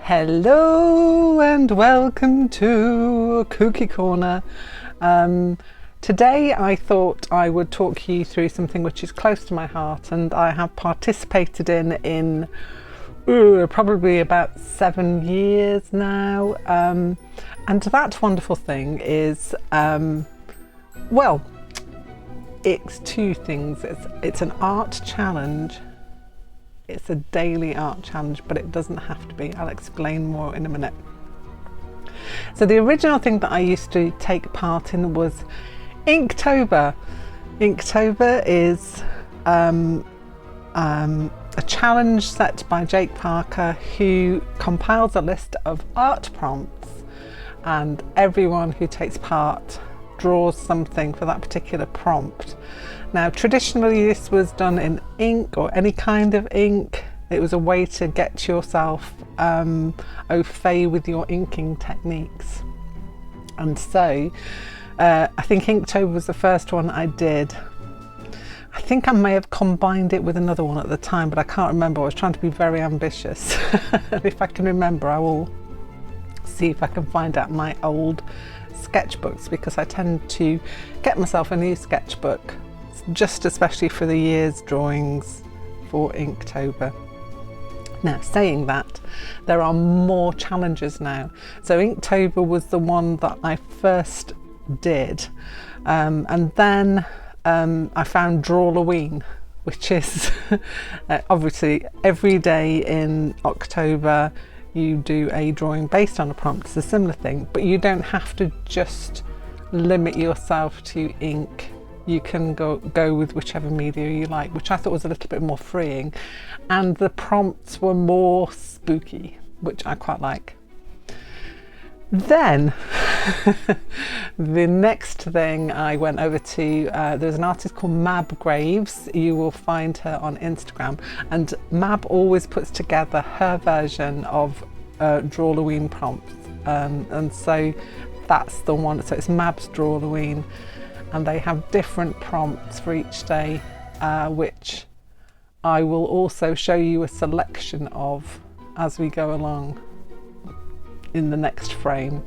Hello and welcome to Kooky Corner. Today I thought I would talk you through something which is close to my heart and I have participated in probably about 7 years now. And that wonderful thing is, well, it's two things. It's an art challenge. It's a daily art challenge, but it doesn't have to be. I'll explain more in a minute. So the original thing that I used to take part in was Inktober. Inktober is a challenge set by Jake Parker, who compiles a list of art prompts, and everyone who takes part draws something for that particular prompt. Now, traditionally this was done in ink or any kind of ink. It was a way to get yourself au fait with your inking techniques. And so I think Inktober was the first one I did. I think I may have combined it with another one at the time, but I can't remember. I was trying to be very ambitious. If I can remember, I will see if I can find out my old sketchbooks, because I tend to get myself a new sketchbook just especially for the year's drawings for Inktober. Now, saying that, there are more challenges now. So Inktober was the one that I first did, and then I found Drawlloween, which is obviously every day in October you do a drawing based on a prompt. It's a similar thing, but you don't have to just limit yourself to ink. You can go with whichever media you like, which I thought was a little bit more freeing, and the prompts were more spooky, which I quite like. Then the next thing I went over to, there's an artist called Mab Graves. You will find her on Instagram, and Mab always puts together her version of Drawlloween prompts, and so that's the one. So it's Mab's Drawlloween, and they have different prompts for each day, which I will also show you a selection of as we go along in the next frame.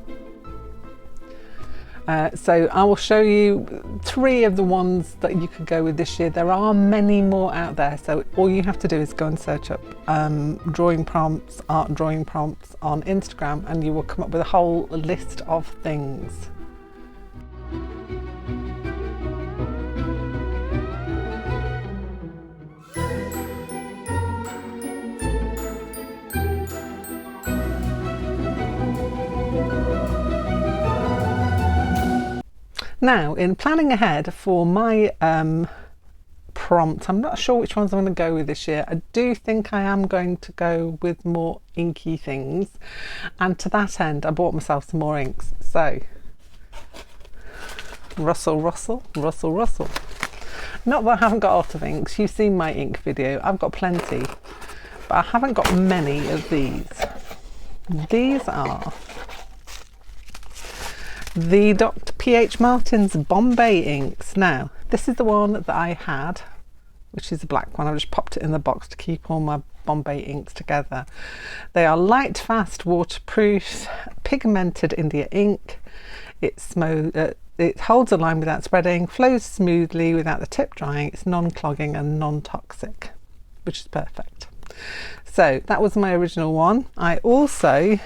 So I will show you 3 of the ones that you could go with this year. There are many more out there, so all you have to do is go and search up drawing prompts, art drawing prompts on Instagram, and you will come up with a whole list of things. Now, in planning ahead for my prompt, I'm not sure which ones I'm going to go with this year. I do think I am going to go with more inky things, and to that end I bought myself some more inks. So rustle, rustle, rustle, rustle. Not that I haven't got a lot of inks. You've seen my ink video. I've got plenty, but I haven't got many of these. These are the Dr. P.H. Martin's Bombay inks. Now, this is the one that I had, which is the black one. I've just popped it in the box to keep all my Bombay inks together. They are light, fast, waterproof, pigmented India ink. It holds a line without spreading, flows smoothly without the tip drying. It's non-clogging and non-toxic, which is perfect. So that was my original one. I also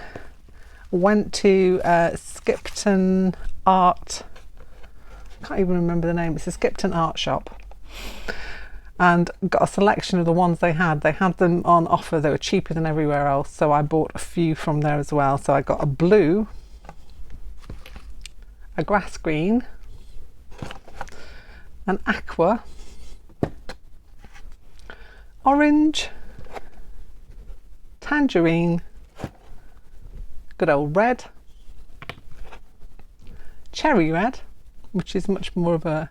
went to Skipton Art, I can't even remember the name, it's a Skipton Art shop, and got a selection of the ones they had. They had them on offer. They were cheaper than everywhere else, so I bought a few from there as well. So I got a blue, a grass green, an aqua, orange, tangerine, good old red, cherry red, which is much more of a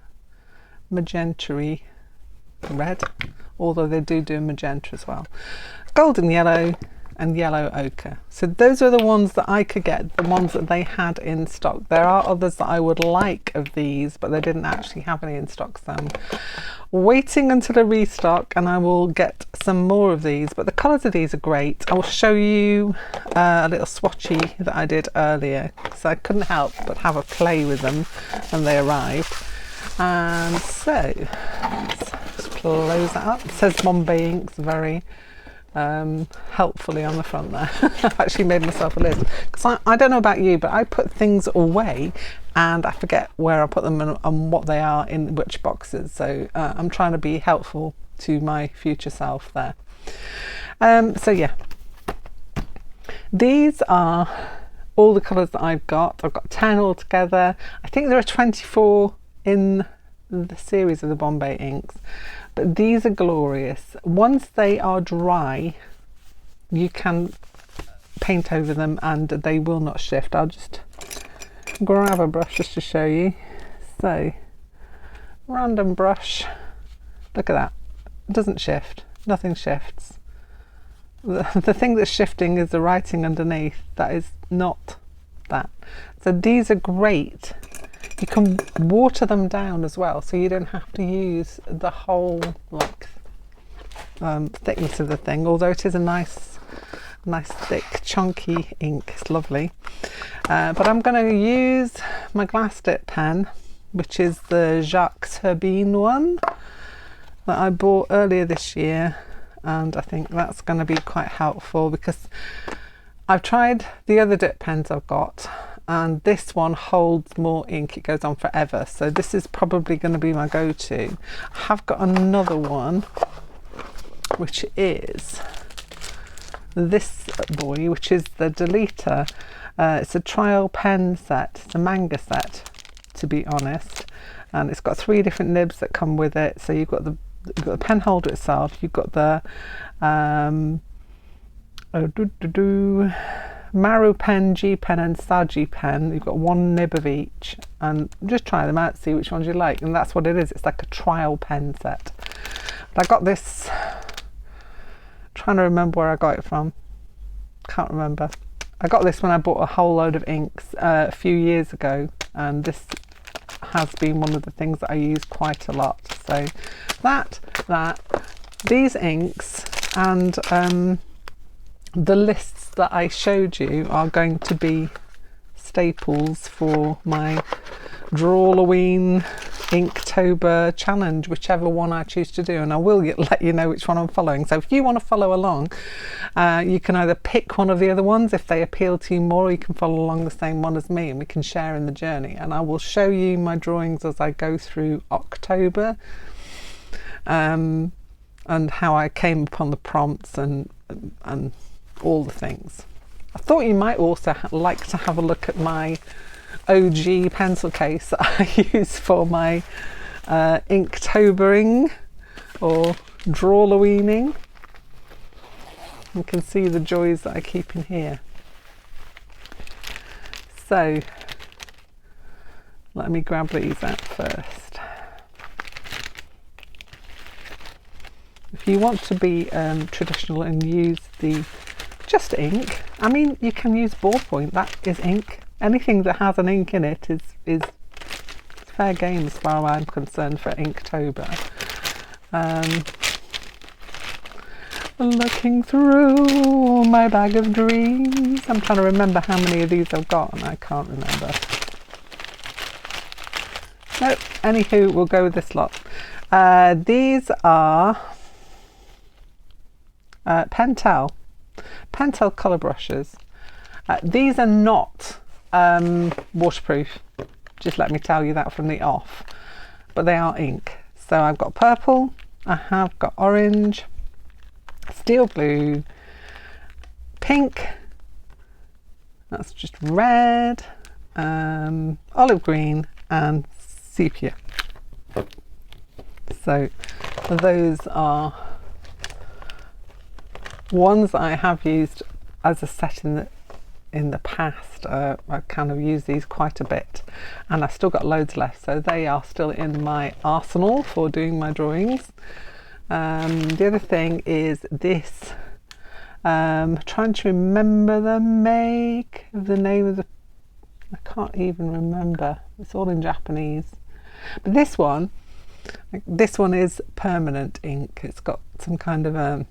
magenta-y red, although they do magenta as well, golden yellow, and yellow ochre. So those are the ones that I could get, the ones that they had in stock. There are others that I would like of these, but they didn't actually have any in stock, so I'm waiting until a restock and I will get some more of these. But the colours of these are great. I will show you a little swatchy that I did earlier, so I couldn't help but have a play with them when they arrived. And so let's just close that up. It says Bombay Inks very helpfully on the front there. I've actually made myself a list because I don't know about you, but I put things away and I forget where I put them and what they are in which boxes, so I'm trying to be helpful to my future self there. So yeah, these are all the colours that I've got 10 altogether. I think there are 24 in the series of the Bombay inks, but these are glorious. Once they are dry, you can paint over them and they will not shift. I'll just grab a brush just to show you. So, random brush, look at that, it doesn't shift, nothing shifts. The thing that's shifting is the writing underneath. That is not that. So these are great. You can water them down as well, so you don't have to use the whole thickness of the thing, although it is a nice thick chunky ink. It's lovely. But I'm going to use my glass dip pen, which is the Jacques Turbine one that I bought earlier this year, and I think that's going to be quite helpful because I've tried the other dip pens I've got and this one holds more ink. It goes on forever, so this is probably going to be my go-to. I have got another one which is this boy, which is the Deleter. It's a trial pen set, it's a manga set to be honest, and it's got 3 different nibs that come with it. So you've got the pen holder itself, you've got the Maru pen, G pen and Saji pen. You've got 1 nib of each, and just try them out, see which ones you like, and that's what it is. It's like a trial pen set. But I got this, trying to remember where I got it from, can't remember. I got this when I bought a whole load of inks a few years ago, and this has been one of the things that I use quite a lot. So these inks and the lists that I showed you are going to be staples for my Drawlloween Inktober challenge, whichever one I choose to do, and I will let you know which one I'm following. So if you want to follow along, you can either pick one of the other ones if they appeal to you more, or you can follow along the same one as me and we can share in the journey, and I will show you my drawings as I go through October, and how I came upon the prompts and all the things. I thought you might also like to have a look at my OG pencil case that I use for my Inktobering or Drawlloweening. You can see the joys that I keep in here. So let me grab these out first. If you want to be traditional and use the just ink, I mean, you can use ballpoint, that is ink. Anything that has an ink in it is fair game as far as I'm concerned for Inktober. Looking through my bag of dreams. I'm trying to remember how many of these I've got and I can't remember. Nope, anywho, we'll go with this lot. These are Pentel colour brushes. These are not waterproof, just let me tell you that from the off, but they are ink. So I've got purple, I have got orange, steel blue, pink, that's just red, olive green and sepia. So those are ones that I have used as a set in the past. I kind of use these quite a bit and I've still got loads left, so they are still in my arsenal for doing my drawings. The other thing is this Trying to remember the make of the name of the, I can't even remember, it's all in Japanese. But this one is permanent ink. It's got some kind of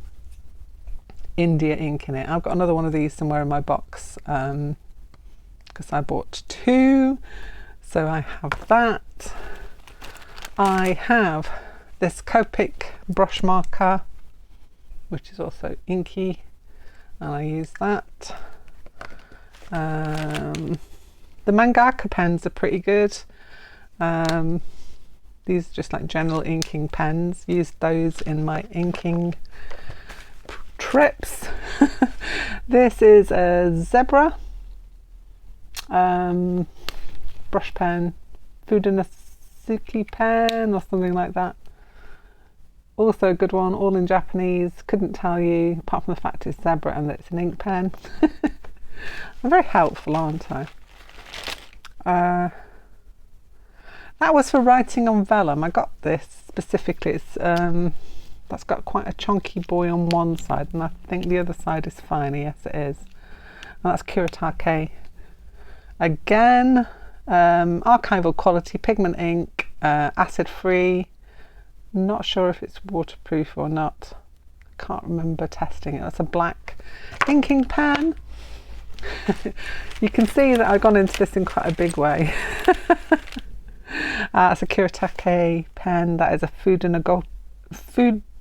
India ink in it. I've got another one of these somewhere in my box because I bought 2, so I have that. I have this Copic brush marker, which is also inky, and I use that. The mangaka pens are pretty good. These are just like general inking pens. Use those in my inking trips. This is a zebra brush pen, Fudenosuke pen or something like that. Also a good one, all in Japanese. Couldn't tell you, apart from the fact it's zebra and that it's an ink pen. I'm very helpful, aren't I? That was for writing on vellum. I got this specifically. It's that's got quite a chunky boy on one side, and I think the other side is finer. Yes, it is. And that's Kuretake. Again, archival quality pigment ink, acid free. Not sure if it's waterproof or not. Can't remember testing it. That's a black inking pen. You can see that I've gone into this in quite a big way. It's a Kuretake pen. That is a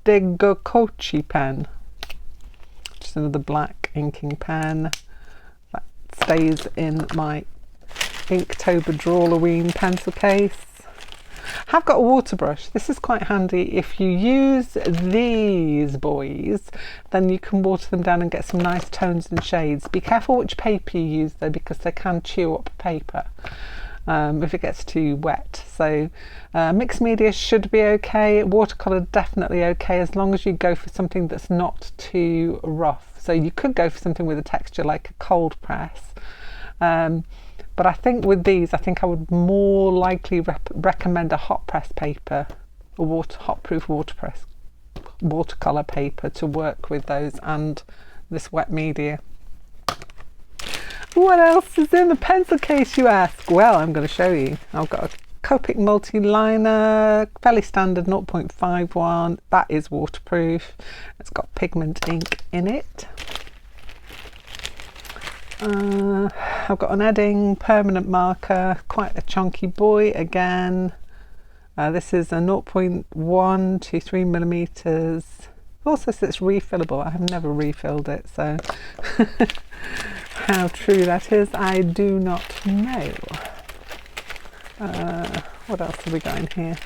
Fudegokochi pen. Just another black inking pen that stays in my Inktober Drawlloween pencil case. I've got a water brush. This is quite handy. If you use these boys, then you can water them down and get some nice tones and shades. Be careful which paper you use though, because they can chew up paper if it gets too wet. So mixed media should be okay. Watercolour definitely okay, as long as you go for something that's not too rough. So you could go for something with a texture like a cold press. But I think with these, I think I would more likely recommend a hot press paper, a hot-proof watercolour paper to work with those and this wet media. What else is in the pencil case, you ask? Well, I'm going to show you. I've got a Copic multi-liner, fairly standard 0.51. That is waterproof. It's got pigment ink in it. I've got an Edding permanent marker, quite a chunky boy again. This is a 0.1 to 3 millimeters. Also says it's refillable. I have never refilled it, so how true that is, I do not know. What else have we got in here?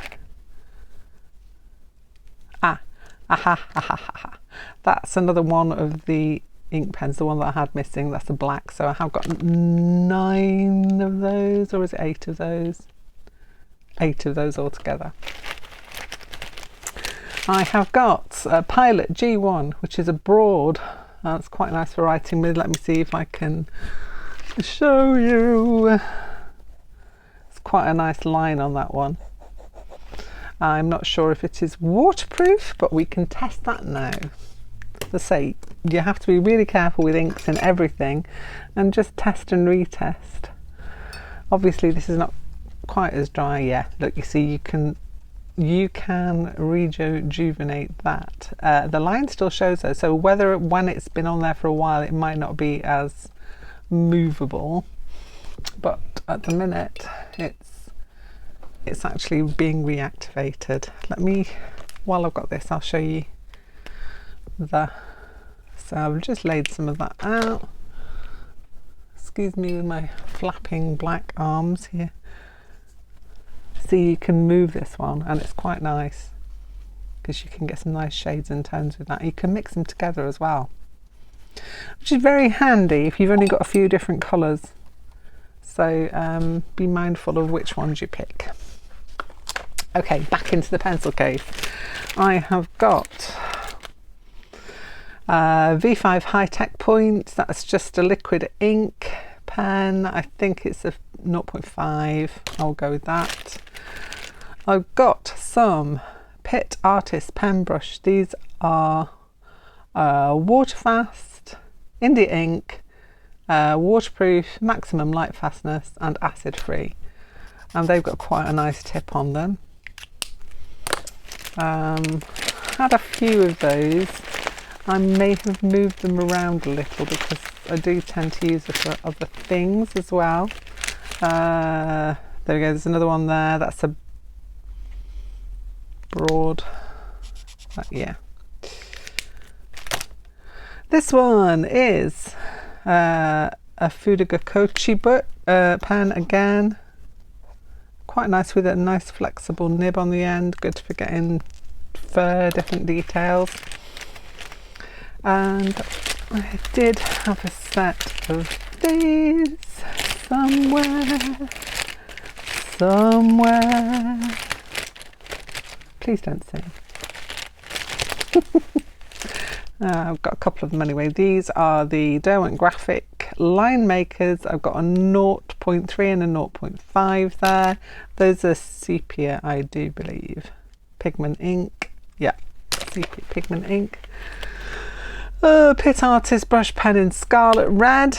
That's another one of the ink pens, the one that I had missing. That's a black, so I have got 9 of those, or is it 8 of those? 8 of those altogether. I have got a Pilot G1, which is a broad. That's quite nice for writing with. Let me see if I can show you. It's quite a nice line on that one. I'm not sure if it is waterproof, but we can test that now. Let's say you have to be really careful with inks and everything, and just test and retest. Obviously this is not quite as dry yet. Look, you see, you can rejuvenate that. The line still shows though, so when it's been on there for a while, it might not be as movable, but at the minute it's actually being reactivated. Let me, while I've got this, I'll show you so I've just laid some of that out. Excuse me with my flapping black arms here. See, you can move this one, and it's quite nice because you can get some nice shades and tones with that. You can mix them together as well, which is very handy if you've only got a few different colours. So be mindful of which ones you pick. Okay, back into the pencil case. I have got V5 high-tech points. That's just a liquid ink pen. I think it's a 0.5. I'll go with that. I've got some Pitt Artist pen brush. These are water fast. India ink, waterproof, maximum light fastness and acid free, and they've got quite a nice tip on them. Had a few of those. I may have moved them around a little because I do tend to use it for other things as well. There we go, there's another one there. That's a broad, yeah. This one is a Fudaga pen again. Quite nice with a nice flexible nib on the end, good for getting fur, different details. And I did have a set of these somewhere. Please don't sing. I've got a couple of them anyway. These are the Derwent Graphic line makers. I've got a 0.3 and a 0.5 there. Those are sepia, I do believe. Pigment ink. Yeah, sepia pigment ink. Pit Artist brush pen in Scarlet Red.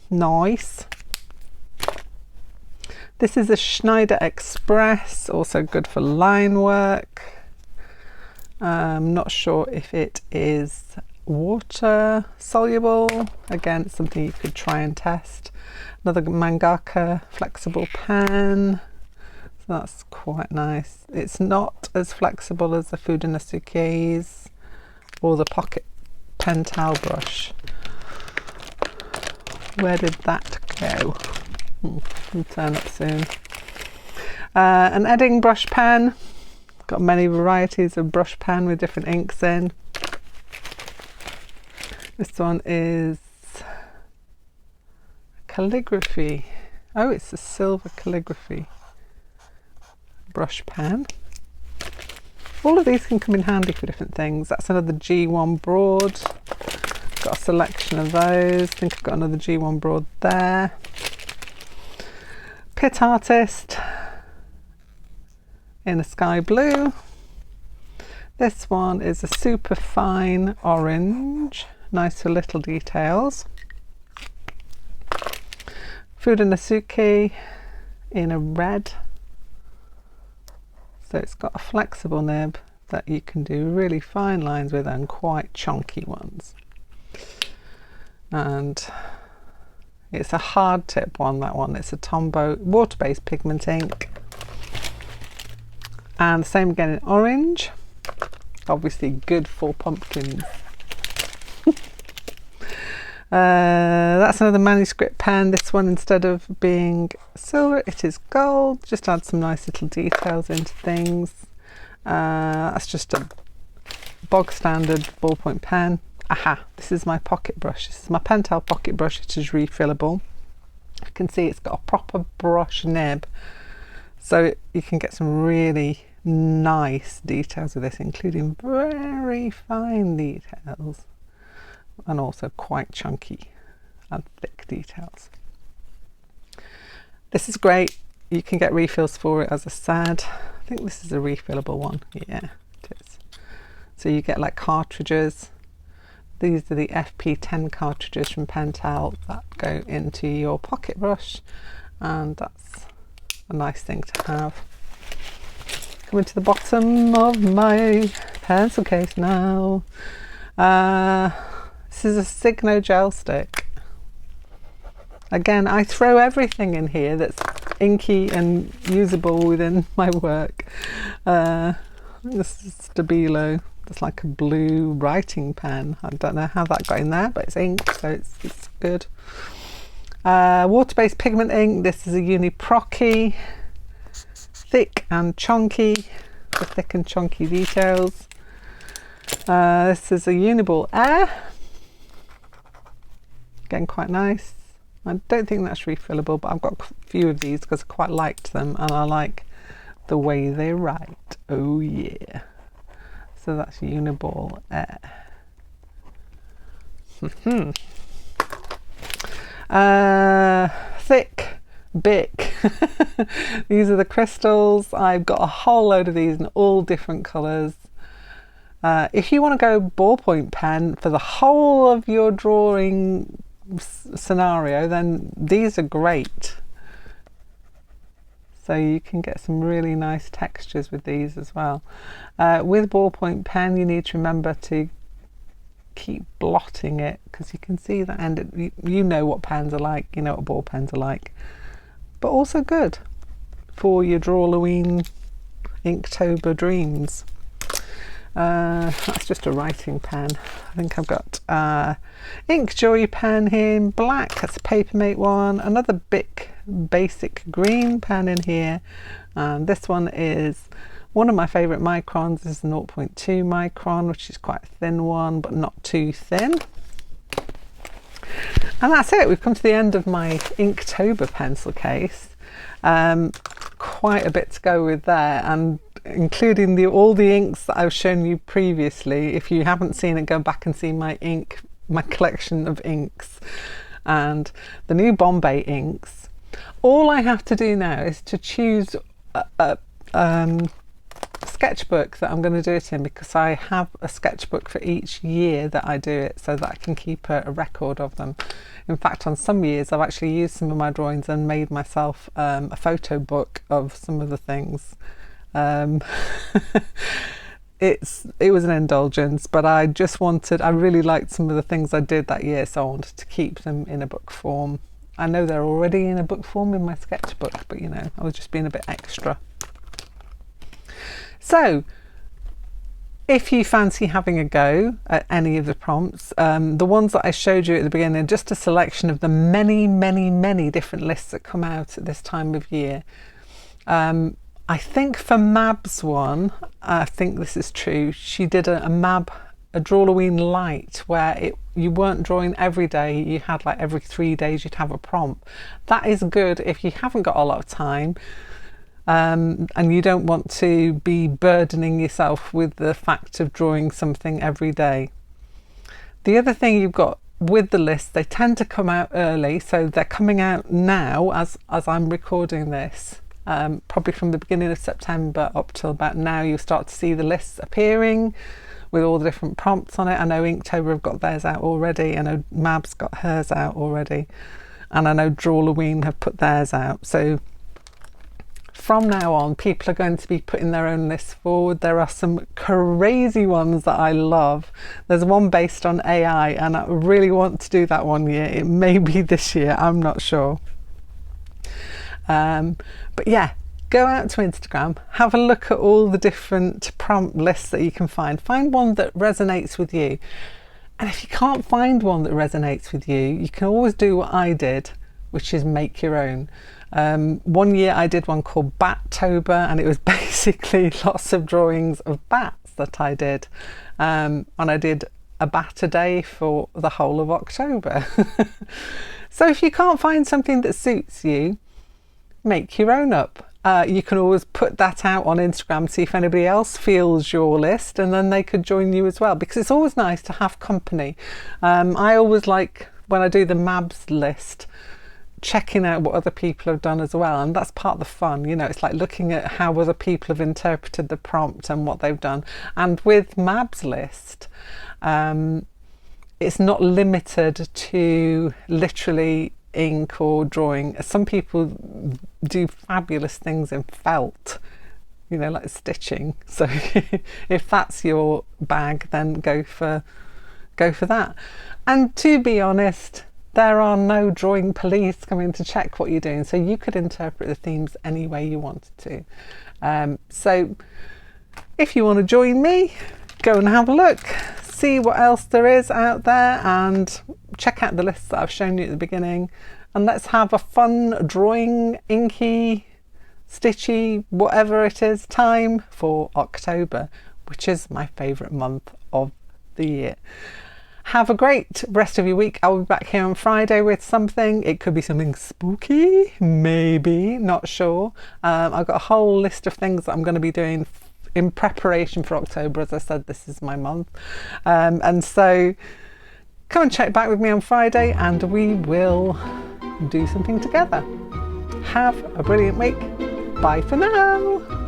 Nice. This is a Schneider Express, also good for line work. I'm not sure if it is water soluble. Again, it's something you could try and test. Another mangaka flexible pen. So that's quite nice. It's not as flexible as the Fudanasuke's or the pocket pen towel brush. Where did that go? It'll turn up soon. An Edding brush pen. Got many varieties of brush pen with different inks in. This one is calligraphy. Oh, it's a silver calligraphy brush pen. All of these can come in handy for different things. That's another G1 broad. Got a selection of those. I think I've got another G1 broad there. Pit Artist in a sky blue. This one is a super fine orange, nice for little details. Fudanasuke in a red. So it's got a flexible nib that you can do really fine lines with and quite chunky ones. And it's a hard tip one, that one. It's a Tombow water-based pigment ink. And the same again in orange. Obviously good for pumpkins. That's another manuscript pen. This one, instead of being silver, it is gold. Just add some nice little details into things. That's just a bog standard ballpoint pen. Aha, this is my pocket brush. This is my Pentel pocket brush. It is refillable. You can see it's got a proper brush nib. So you can get some really nice details with this, including very fine details and also quite chunky and thick details. This is great. You can get refills for it, as I said. I think this is a refillable one. Yeah, it is. So you get like cartridges. These are the FP10 cartridges from Pentel that go into your pocket brush, and that's a nice thing to have. Coming to the bottom of my pencil case now. This is a Signo gel stick. Again, I throw everything in here that's inky and usable within my work. This is Stabilo. It's like a blue writing pen. I don't know how that got in there, but it's ink, so it's good. Water-based pigment ink. This is a Uniprocky. Thick and chunky, for thick and chunky details. This is a Uniball Air. Again, quite nice. I don't think that's refillable, but I've got a few of these because I quite liked them and I like the way they write. Oh yeah. So that's Uniball Air. Thick Bic. These are the crystals. I've got a whole load of these in all different colours. If you want to go ballpoint pen for the whole of your drawing scenario, then these are great. So you can get some really nice textures with these as well. With ballpoint pen, you need to remember to keep blotting it, because you can see that end. You know what pens are like, you know what ball pens are like, but also good for your Drawlloween Inktober dreams. That's just a writing pen. I think I've got Inkjoy pen here in black. That's a Papermate one. Another big basic green pen in here. And this one is one of my favourite microns. This is 0.2 micron, which is quite a thin one, but not too thin. And that's it. We've come to the end of my Inktober pencil case. Quite a bit to go with there, and including all the inks that I've shown you previously. If you haven't seen it, go back and see my collection of inks and the new Bombay inks. All I have to do now is to choose a sketchbook that I'm going to do it in, because I have a sketchbook for each year that I do it, so that I can keep a record of them. In fact, on some years I've actually used some of my drawings and made myself a photo book of some of the things. It was an indulgence, but I really liked some of the things I did that year, so I wanted to keep them in a book form. I know they're already in a book form in my sketchbook, but you know, I was just being a bit extra. So if you fancy having a go at any of the prompts, the ones that I showed you at the beginning, just a selection of the many different lists that come out at this time of year. I think for Mab's one, I think this is true, she did a Drawlloween light, where you weren't drawing every day, you had like every 3 days you'd have a prompt. That is good if you haven't got a lot of time, and you don't want to be burdening yourself with the fact of drawing something every day. The other thing you've got with the list, they tend to come out early, so they're coming out now as I'm recording this. Probably from the beginning of September up till about now, you'll start to see the lists appearing with all the different prompts on it. I know Inktober have got theirs out already, I know Mab's got hers out already, and I know Drawlloween have put theirs out. So from now on, people are going to be putting their own lists forward. There are some crazy ones that I love. There's one based on AI, and I really want to do that one year. It may be this year, I'm not sure. But yeah, go out to Instagram, have a look at all the different prompt lists that you can find one that resonates with you. And if you can't find one that resonates with you, you can always do what I did, which is make your own. One year I did one called Battober, and it was basically lots of drawings of bats that I did, and I did a bat a day for the whole of October. So if you can't find something that suits you, make your own up. You can always put that out on Instagram, see if anybody else feels your list, and then they could join you as well, because it's always nice to have company. I always like, when I do the Mabs list, checking out what other people have done as well, and that's part of the fun, you know. It's like looking at how other people have interpreted the prompt and what they've done. And with Mab's list, it's not limited to literally ink or drawing. Some people do fabulous things in felt, you know, like stitching. So if that's your bag, then go for that. And to be honest, there are no drawing police coming to check what you're doing, so you could interpret the themes any way you wanted to. So if you want to join me, go and have a look, see what else there is out there, and check out the lists that I've shown you at the beginning, and let's have a fun drawing, inky, stitchy, whatever it is, time for October, which is my favourite month of the year. Have a great rest of your week. I'll be back here on Friday with something. It could be something spooky, maybe, not sure. I've got a whole list of things that I'm going to be doing in preparation for October. As I said, this is my month. And so come and check back with me on Friday, and we will do something together. Have a brilliant week. Bye for now.